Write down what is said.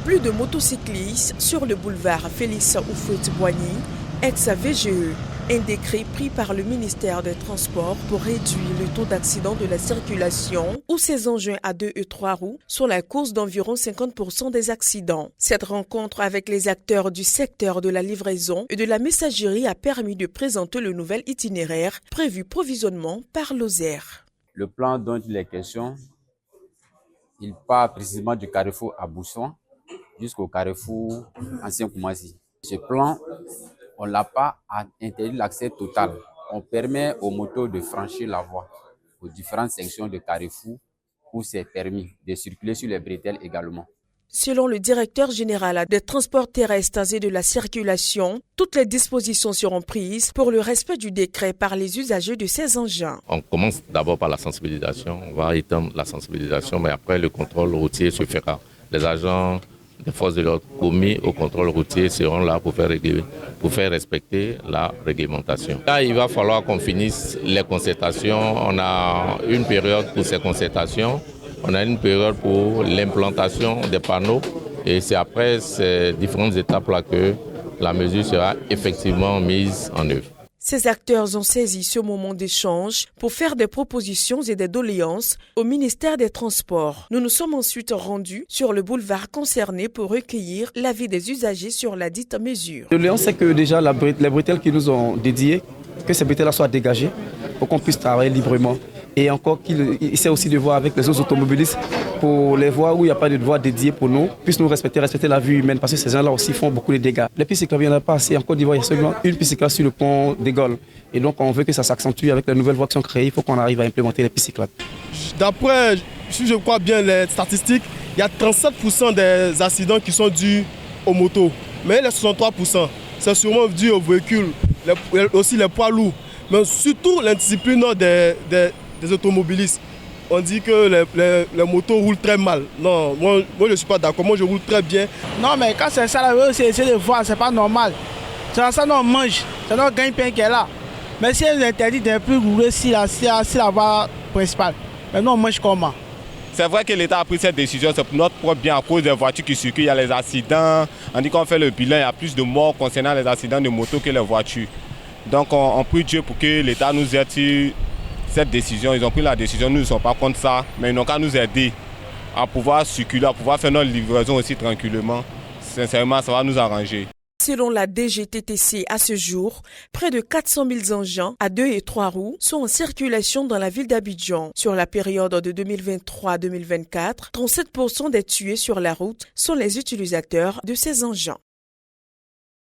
Plus de motocyclistes sur le boulevard Félix Houphouët-Boigny, ex-VGE. Un décret pris par le ministère des Transports pour réduire le taux d'accident de la circulation ou ces engins à 2 et 3 roues sont la cause d'environ 50% des accidents. Cette rencontre avec les acteurs du secteur de la livraison et de la messagerie a permis de présenter le nouvel itinéraire prévu provisoirement par l'OSER. Le plan dont il est question, il part précisément du carrefour à Bousson jusqu'au carrefour Ancien Koumassi. Ce plan, on n'a pas interdit l'accès total. On permet aux motos de franchir la voie aux différentes sections de carrefour où c'est permis de circuler sur les bretelles également. Selon le directeur général des transports terrestres et de la circulation, toutes les dispositions seront prises pour le respect du décret par les usagers de ces engins. On commence d'abord par la sensibilisation, on va étendre la sensibilisation, mais après le contrôle routier se fera. Les agents des forces de l'ordre commis au contrôle routier seront là pour faire respecter la réglementation. Là, il va falloir qu'on finisse les concertations. On a une période pour ces concertations. On a une période pour l'implantation des panneaux et c'est après ces différentes étapes-là que la mesure sera effectivement mise en œuvre. Ces acteurs ont saisi ce moment d'échange pour faire des propositions et des doléances au ministère des Transports. Nous nous sommes ensuite rendus sur le boulevard concerné pour recueillir l'avis des usagers sur la dite mesure. La doléance, c'est que déjà les bretelles qui nous ont dédiées, que ces bretelles-là soient dégagées pour qu'on puisse travailler librement. Et encore qu'il essaie aussi de voir avec les autres automobilistes pour les voies où il n'y a pas de voie dédiée pour nous, puissent nous respecter la vie humaine parce que ces gens-là aussi font beaucoup de dégâts. Les pistes cyclables, il n'y en a pas assez. En Côte d'Ivoire, il y a seulement une piste cyclable sur le pont des Gaules. Et donc on veut que ça s'accentue avec les nouvelles voies qui sont créées. Il faut qu'on arrive à implémenter les pistes cyclables. D'après, si je crois bien les statistiques, il y a 37% des accidents qui sont dus aux motos. Mais les 63%, c'est sûrement dû aux véhicules, aussi les poids lourds. Mais surtout l'indiscipline des automobilistes. On dit que les motos roulent très mal. Non, moi je ne suis pas d'accord. Moi je roule très bien. Non, mais quand c'est ça, c'est de voir, c'est pas normal. C'est ça qu'on mange, c'est notre gagne-pain qui est là. Mais si elle interdit d'un peu rouler si la voie principale, maintenant on mange comment? C'est vrai que l'État a pris cette décision, c'est pour notre propre bien à cause des voitures qui circulent. Il y a les accidents. On dit qu'on fait le bilan, il y a plus de morts concernant les accidents de moto que les voitures. Donc on prie Dieu pour que l'État nous aide sur cette décision. Ils ont pris la décision, nous ne sommes pas contre ça, mais ils n'ont qu'à nous aider à pouvoir circuler, à pouvoir faire notre livraison aussi tranquillement. Sincèrement, ça va nous arranger. Selon la DGTTC, à ce jour, près de 400 000 engins à 2 et 3 roues sont en circulation dans la ville d'Abidjan. Sur la période de 2023-2024, 37% des tués sur la route sont les utilisateurs de ces engins.